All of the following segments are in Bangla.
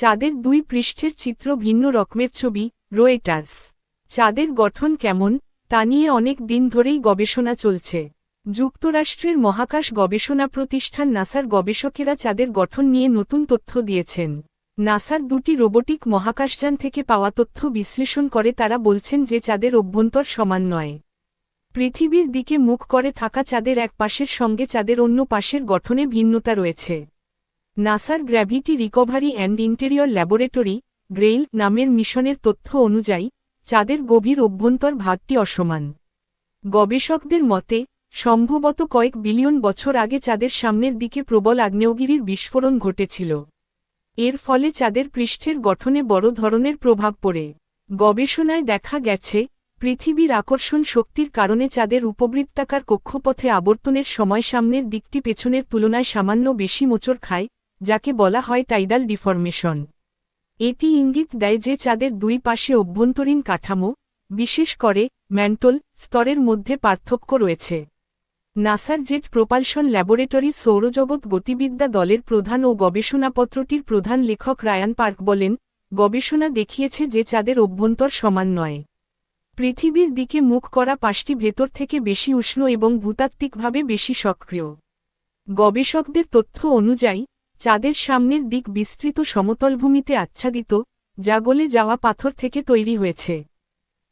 চাঁদের 2 পৃষ্ঠের চিত্র ভিন্ন রকমের ছবি, রয়টার্স। চাঁদের গঠন কেমন, তা নিয়ে অনেক দিন ধরেই গবেষণা চলছে। যুক্তরাষ্ট্রের মহাকাশ গবেষণা প্রতিষ্ঠান নাসার গবেষকেরা চাঁদের গঠন নিয়ে নতুন তথ্য দিয়েছেন। নাসার 2টি রোবোটিক মহাকাশযান থেকে পাওয়া তথ্য বিশ্লেষণ করে তারা বলছেন যে চাঁদের অভ্যন্তর সমান নয়। পৃথিবীর দিকে মুখ করে থাকা চাঁদের এক পাশের সঙ্গে চাঁদের অন্য পাশের গঠনে ভিন্নতা রয়েছে। নাসার gravity recovery and interior laboratory, Grail নামের মিশনের তথ্য অনুযায়ী চাঁদের গভীর অভ্যন্তর ভাগটি অসমান। গবেষকদের মতে, সম্ভবত কয়েক বিলিয়ন বছর আগে চাঁদের সামনের দিকে প্রবল আগ্নেয়গিরির বিস্ফোরণ ঘটেছিল। এর ফলে চাঁদের পৃষ্ঠের গঠনে বড় ধরনের প্রভাব পড়ে। গবেষণায় দেখা গেছে, পৃথিবীর আকর্ষণ শক্তির কারণে চাঁদের উপবৃত্তাকার কক্ষপথে আবর্তনের সময় সামনের দিকটি পেছনের তুলনায় সামান্য বেশি মোচড় খায়, যাকে বলা হয় টাইডাল ডিফরমেশন। এটি ইঙ্গিত দেয় যে চাঁদের 2 পাশে অভ্যন্তরীণ কাঠামো, বিশেষ করে ম্যান্টল স্তরের মধ্যে পার্থক্য রয়েছে। নাসার জেট প্রোপালশন ল্যাবরেটরির সৌরজগৎ গতিবিদ্যা দলের প্রধান ও গবেষণাপত্রটির প্রধান লেখক রায়ান পার্ক বলেন, গবেষণা দেখিয়েছে যে চাঁদের অভ্যন্তর সমান নয়। পৃথিবীর দিকে মুখ করা পাশটি ভেতর থেকে বেশি উষ্ণ এবং ভূতাত্ত্বিকভাবে বেশি সক্রিয়। গবেষকদের তথ্য অনুযায়ী, চাঁদের সামনের দিক বিস্তৃত সমতলভূমিতে আচ্ছাদিত, যা গলে যাওয়া পাথর থেকে তৈরি হয়েছে।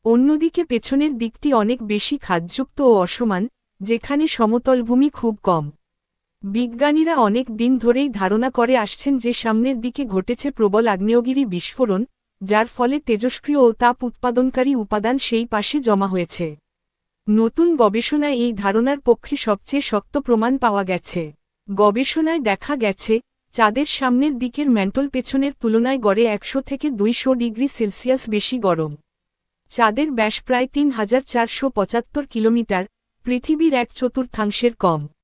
অন্যদিকে পেছনের দিকটি অনেক বেশি খাদযুক্ত ও অসমান, যেখানে সমতলভূমি খুব কম। বিজ্ঞানীরা অনেক দিন ধরেই ধারণা করে আসছেন যে সামনের দিকে ঘটেছে প্রবল আগ্নেয়গিরি বিস্ফোরণ, যার ফলে তেজস্ক্রিয় ও তাপ উৎপাদনকারী উপাদান সেই পাশে জমা হয়েছে। নতুন গবেষণায় এই ধারণার পক্ষে সবচেয়ে শক্ত প্রমাণ পাওয়া গেছে। গবেষণায় দেখা গেছে, চাঁদের সামনের দিকের ম্যান্টল পেছনের তুলনায় গড়ে 100 থেকে 200 ডিগ্রি সেলসিয়াস বেশি গরম। চাঁদের ব্যাস প্রায় 3475 কিলোমিটার, পৃথিবীর 1/4 কম।